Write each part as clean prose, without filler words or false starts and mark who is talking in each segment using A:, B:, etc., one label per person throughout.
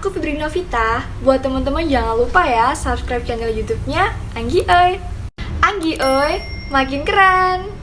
A: aku Fitri Novita. Buat teman-teman jangan lupa ya subscribe channel YouTube-nya Anggi Oi. Anggi Oi, makin keren.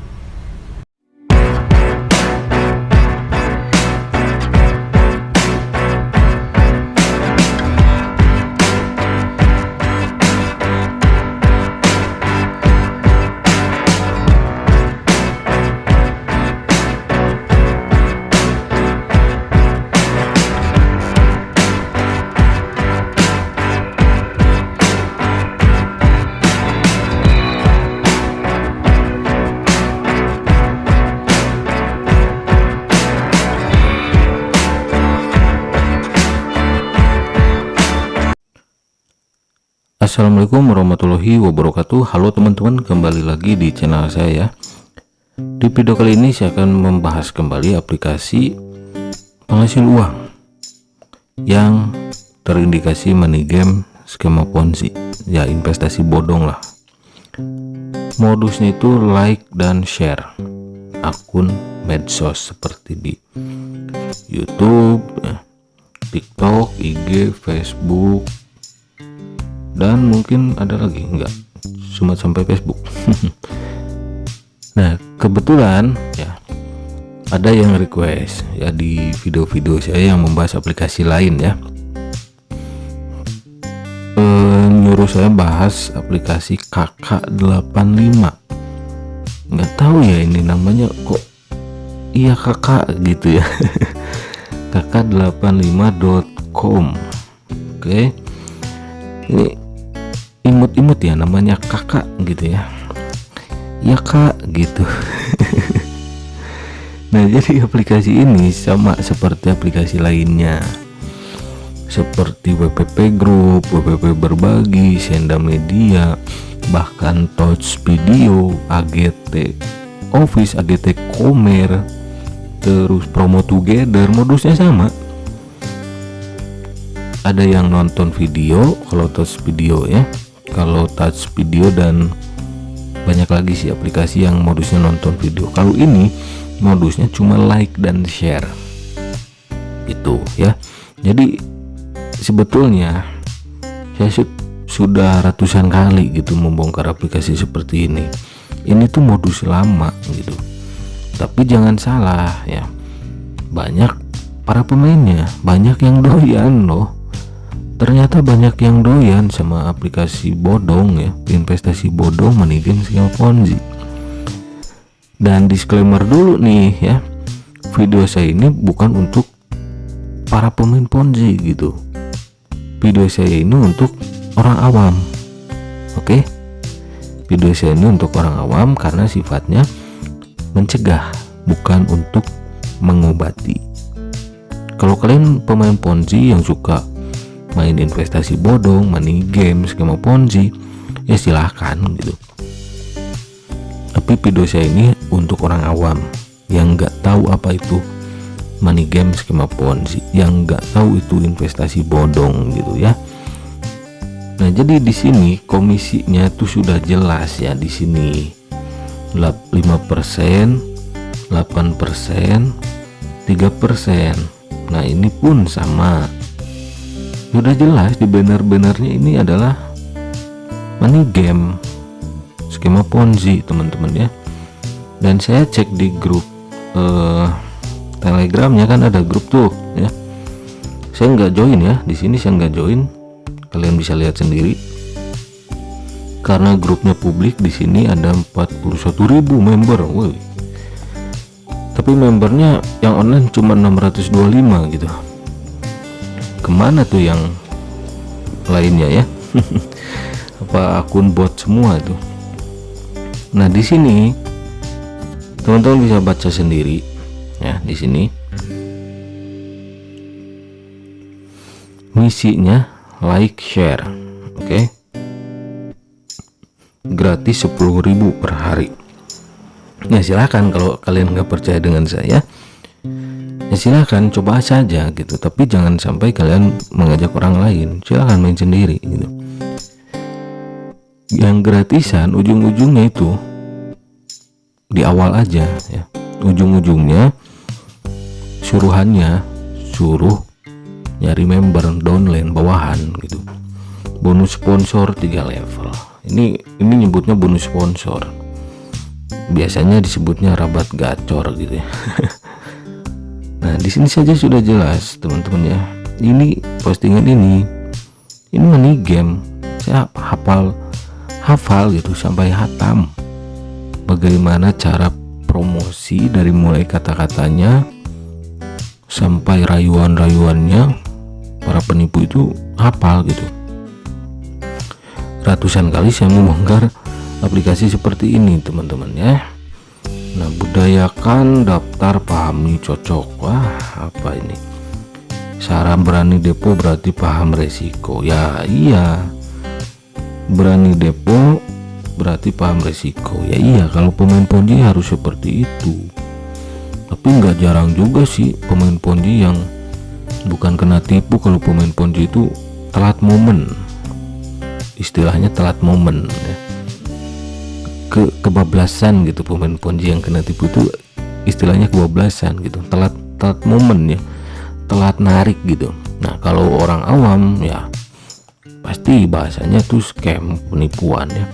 B: Assalamualaikum warahmatullahi wabarakatuh. Halo teman-teman, kembali lagi di channel saya. Di video kali ini saya akan membahas kembali aplikasi penghasil uang yang terindikasi money game, skema ponzi, ya investasi bodong lah. Modusnya itu like dan share akun medsos seperti di YouTube, TikTok, IG, Facebook, dan mungkin ada lagi, enggak cuma sampai Facebook. Nah, kebetulan ya ada yang request ya di video-video saya yang membahas aplikasi lain ya, nyuruh saya bahas aplikasi KK85. Nggak tahu ya ini namanya kok iya kakak gitu ya. KK85.com. Oke, ini imut-imut ya namanya kakak gitu ya, ya kak gitu. Nah, jadi aplikasi ini sama seperti aplikasi lainnya seperti WPP Group, WPP Berbagi, Senda Media, bahkan Touch Video, AGT Office, AGT Komer, terus Promo Together. Modusnya sama, ada yang nonton video kalau Touch Video ya, kalau Touch Video, dan banyak lagi sih aplikasi yang modusnya nonton video. Kalau ini modusnya cuma like dan share itu ya. Jadi sebetulnya saya sudah ratusan kali gitu membongkar aplikasi seperti ini. Ini tuh modus lama gitu, tapi jangan salah ya, banyak para pemainnya, banyak yang doyan loh. Ternyata banyak yang doyan sama aplikasi bodong ya, investasi bodong, money game, skema ponzi. Dan disclaimer dulu nih ya, video saya ini bukan untuk para pemain ponzi gitu. Video saya ini untuk orang awam. Oke? Video saya ini untuk orang awam karena sifatnya mencegah, bukan untuk mengobati. Kalau kalian pemain ponzi yang suka main investasi bodong, money game, skema ponzi, ya silahkan gitu. Tapi video saya ini untuk orang awam yang nggak tahu apa itu money game, skema ponzi, yang nggak tahu itu investasi bodong gitu ya. Nah, jadi di sini komisinya tuh sudah jelas ya, di sini 5%, 8%, 3%. Nah, ini pun sama. Sudah jelas di banner-bannernya ini adalah money game, skema ponzi teman-teman ya. Dan saya cek di grup Telegramnya, kan ada grup tuh ya. Saya nggak join ya, di sini saya nggak join. Kalian bisa lihat sendiri karena grupnya publik. Di sini ada 41.000 member, woi. Tapi membernya yang online cuma 625 gitu. Kemana tuh yang lainnya ya? Apa akun bot semua tuh? Nah, di sini teman-teman bisa baca sendiri ya. Di sini misinya like, share, oke? Gratis 10.000 per hari. Nah, silahkan kalau kalian nggak percaya dengan saya, ya silahkan coba saja gitu, tapi jangan sampai kalian mengajak orang lain. Silahkan main sendiri gitu. Yang gratisan ujung-ujungnya itu di awal aja ya, ujung-ujungnya suruhannya suruh ya dari member downline bawahan gitu. Bonus sponsor 3 level. Ini nyebutnya bonus sponsor. Biasanya disebutnya rabat gacor gitu ya. Nah, di sini saja sudah jelas teman-teman ya. Ini postingan ini money game. Saya hafal gitu sampai hatam. Bagaimana cara promosi dari mulai kata-katanya sampai rayuan-rayuannya, para penipu itu hafal gitu. Ratusan kali saya membongkar aplikasi seperti ini teman-teman ya. Nah, budayakan daftar, pahami, cocok. Wah, apa ini? Saran berani depo berarti paham resiko. Ya iya, berani depo berarti paham resiko. Ya iya, kalau pemain ponzi harus seperti itu. Tapi nggak jarang juga sih pemain ponzi yang bukan kena tipu. Kalau pemain ponzi itu telat momen, istilahnya telat momen ya. Kebablasan gitu. Pemain ponzi yang kena tipu itu istilahnya kebablasan gitu, telat momen ya, telat narik gitu. Nah, kalau orang awam ya pasti bahasanya tuh scam, penipuan ya.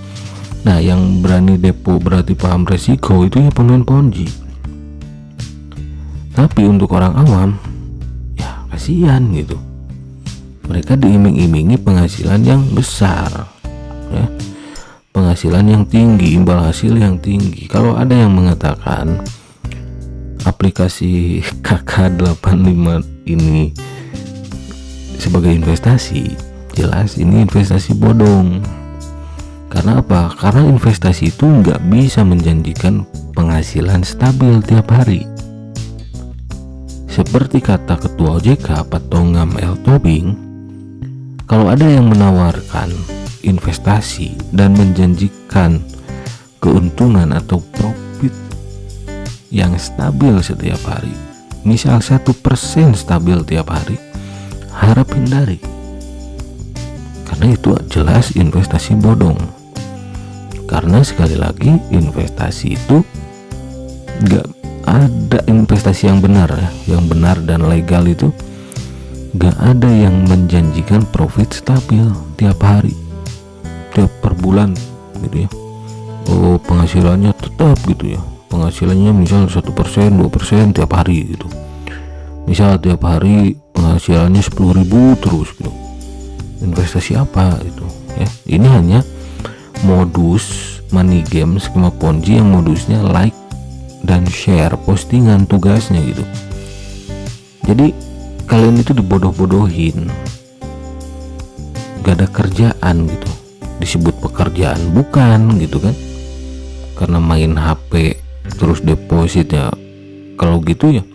B: Nah, yang berani depo berarti paham resiko itu ya pemain ponzi. Tapi untuk orang awam ya kasihan gitu, mereka diiming-imingi penghasilan yang besar ya, penghasilan yang tinggi, imbal hasil yang tinggi. Kalau ada yang mengatakan aplikasi KK85 ini sebagai investasi, jelas ini investasi bodong. Karena apa? Karena investasi itu nggak bisa menjanjikan penghasilan stabil tiap hari. Seperti kata Ketua OJK Patongam L. Tobing, kalau ada yang menawarkan investasi dan menjanjikan keuntungan atau profit yang stabil setiap hari, misal 1% stabil tiap hari, harap hindari, karena itu jelas investasi bodong. Karena sekali lagi investasi itu gak ada investasi yang benar ya, yang benar dan legal itu gak ada yang menjanjikan profit stabil tiap hari, tiap per bulan gitu ya. Oh, penghasilannya tetap gitu ya, penghasilannya misal 1%, 2% tiap hari gitu. Misal tiap hari penghasilannya 10.000 terus gitu. Investasi apa itu ya? Ini hanya modus money game, skema ponzi yang modusnya like dan share postingan tugasnya gitu. Jadi kalian itu dibodoh-bodohin, gak ada kerjaan gitu, disebut pekerjaan bukan gitu kan, karena main HP terus deposit ya. Kalau gitu ya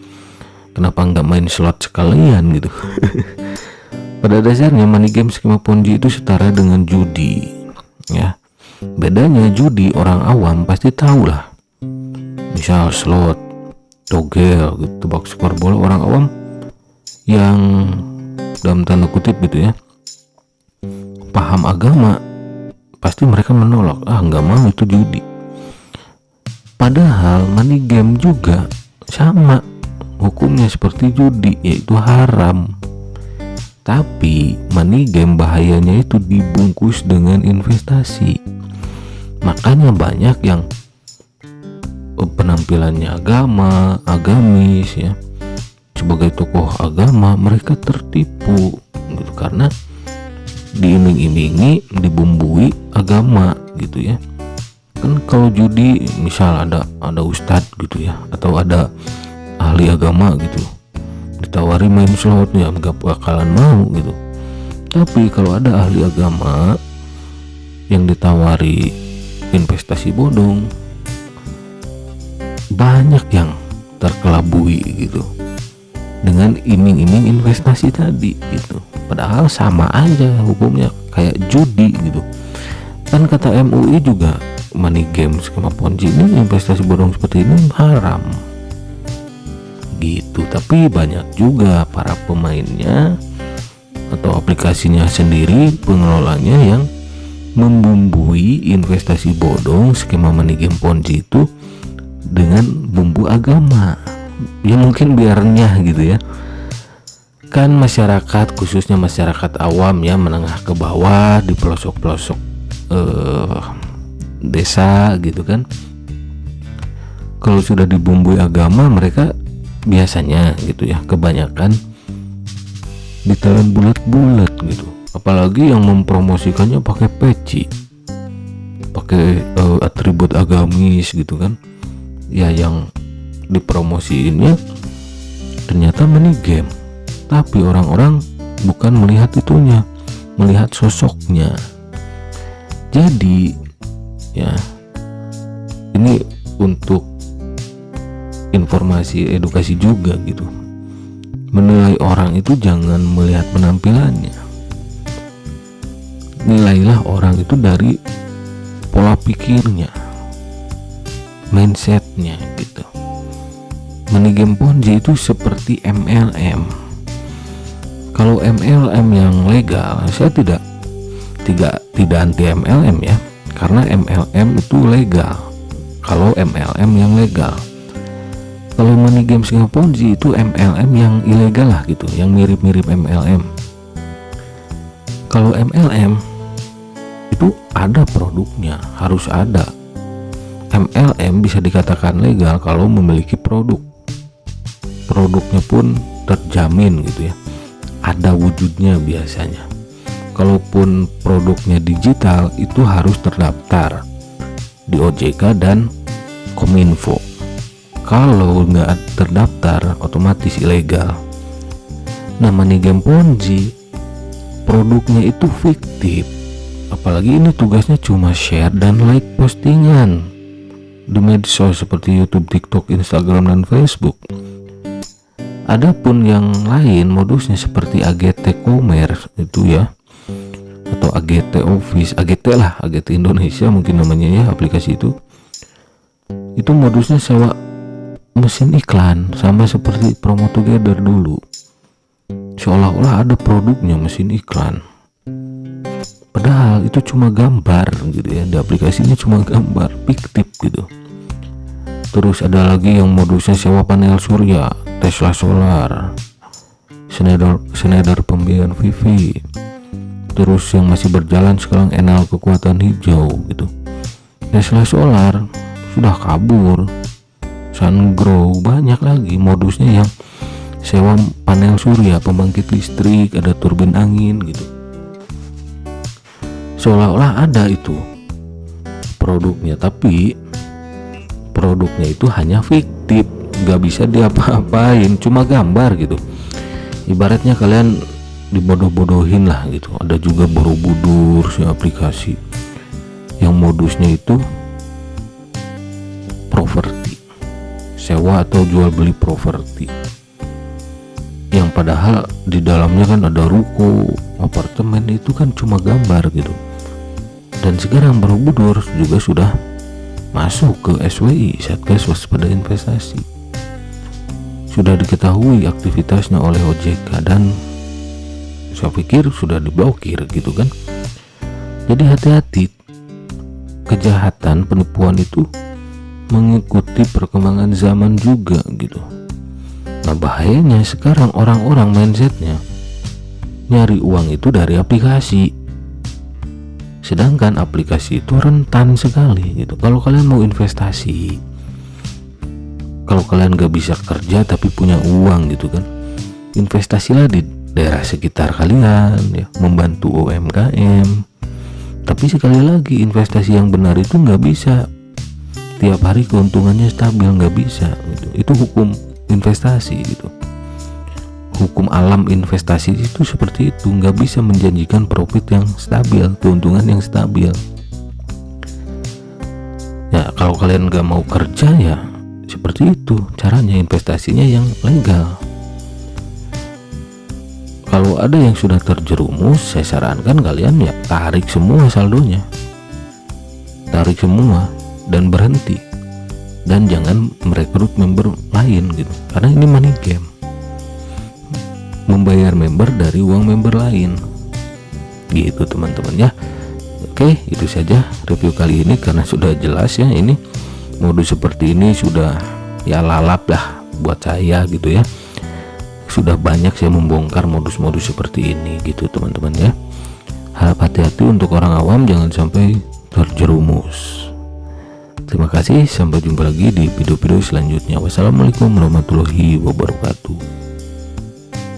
B: kenapa nggak main slot sekalian gitu. Pada dasarnya money game skema ponzi itu setara dengan judi ya. Bedanya judi orang awam pasti tahu lah, misal slot, togel gitu, tebak skor bola. Orang awam yang dalam tanda kutip gitu ya paham agama, pasti mereka menolak, nggak mau, itu judi. Padahal money game juga sama hukumnya seperti judi, yaitu haram. Tapi money game bahayanya itu dibungkus dengan investasi. Makanya banyak yang penampilannya agamis ya, sebagai tokoh agama, mereka tertipu gitu karena diiming-imingi, dibumbui agama gitu ya. Kan kalau judi misal ada ustadz gitu ya, atau ada ahli agama gitu, ditawari main slot ya nggak bakalan mau gitu. Tapi kalau ada ahli agama yang ditawari investasi bodong, banyak yang terkelabui gitu dengan iming-iming investasi tadi gitu. Padahal sama aja hukumnya kayak judi gitu. Kan kata MUI juga money game skema ponzi ini, investasi bodong seperti ini haram gitu. Tapi banyak juga para pemainnya atau aplikasinya sendiri, pengelolanya yang membumbui investasi bodong skema money game ponzi itu dengan bumbu agama ya, mungkin biarnya gitu ya, kebanyakan masyarakat, khususnya masyarakat awam ya, menengah ke bawah di pelosok-pelosok desa gitu kan, kalau sudah dibumbui agama mereka biasanya gitu ya, kebanyakan ditelan bulat-bulat gitu. Apalagi yang mempromosikannya pakai peci, pakai atribut agamis gitu kan ya, yang dipromosiinnya ternyata mini game, tapi orang-orang bukan melihat itunya, melihat sosoknya. Jadi ya, ini untuk informasi edukasi juga gitu. Menilai orang itu jangan melihat penampilannya, nilailah orang itu dari pola pikirnya, mindsetnya gitu. Money game Ponzi itu seperti MLM. Kalau MLM yang legal, saya tidak anti MLM ya, karena MLM itu legal. Kalau MLM yang legal, kalau money game Ponzi itu MLM yang ilegal lah gitu, yang mirip-mirip MLM. Kalau MLM itu ada produknya, harus ada. MLM bisa dikatakan legal kalau memiliki produknya pun terjamin gitu ya, ada wujudnya biasanya. Kalaupun produknya digital itu harus terdaftar di OJK dan Kominfo. Kalau nggak terdaftar otomatis ilegal. Nah, money game Ponzi produknya itu fiktif, apalagi ini tugasnya cuma share dan like postingan di medsos seperti YouTube, TikTok, Instagram, dan Facebook. Adapun yang lain modusnya seperti AGT Commerce itu ya, atau AGT Office, AGT lah, AGT Indonesia mungkin namanya ya aplikasi itu modusnya sewa mesin iklan, sama seperti Promo Together dulu, seolah-olah ada produknya mesin iklan, padahal itu cuma gambar gitu ya, di aplikasinya cuma gambar fiktif gitu. Terus ada lagi yang modusnya sewa panel surya, Tesla Solar, Schneider pembiayaan VV. Terus yang masih berjalan sekarang Enel kekuatan hijau gitu. Tesla Solar sudah kabur, Sungrow, banyak lagi modusnya yang sewa panel surya, pembangkit listrik, ada turbin angin gitu. Seolah-olah ada itu produknya, tapi produknya itu hanya fiktif, nggak bisa diapa-apain, cuma gambar gitu. Ibaratnya kalian dibodoh-bodohin lah gitu. Ada juga Borobudur si aplikasi yang modusnya itu properti, sewa atau jual beli properti, yang padahal di dalamnya kan ada ruko, apartemen, itu kan cuma gambar gitu. Dan sekarang Borobudur juga sudah masuk ke SWI, Satgas Waspada Investasi. Sudah diketahui aktivitasnya oleh OJK dan saya pikir sudah diblokir gitu kan. Jadi hati-hati, kejahatan penipuan itu mengikuti perkembangan zaman juga gitu. Nah, bahayanya sekarang orang-orang mindsetnya nyari uang itu dari aplikasi, sedangkan aplikasi itu rentan sekali gitu. Kalau kalian mau investasi, kalau kalian gak bisa kerja tapi punya uang gitu kan, investasilah di daerah sekitar kalian ya, membantu UMKM. Tapi sekali lagi, investasi yang benar itu nggak bisa tiap hari keuntungannya stabil, nggak bisa gitu. Itu hukum investasi gitu, hukum alam investasi itu seperti itu, nggak bisa menjanjikan profit yang stabil, keuntungan yang stabil. Ya kalau kalian nggak mau kerja ya seperti itu caranya, investasinya yang legal. Kalau ada yang sudah terjerumus, saya sarankan kalian ya tarik semua saldonya, tarik semua dan berhenti, dan jangan merekrut member lain gitu, karena ini money game, membayar member dari uang member lain gitu teman-teman ya. Oke, itu saja review kali ini karena sudah jelas ya, ini modus seperti ini sudah ya lalap lah buat saya gitu ya. sudah banyak saya membongkar modus-modus seperti ini gitu teman-teman ya. Harap hati-hati untuk orang awam, jangan sampai terjerumus. Terima kasih, sampai jumpa lagi di video-video selanjutnya. Wassalamualaikum warahmatullahi wabarakatuh.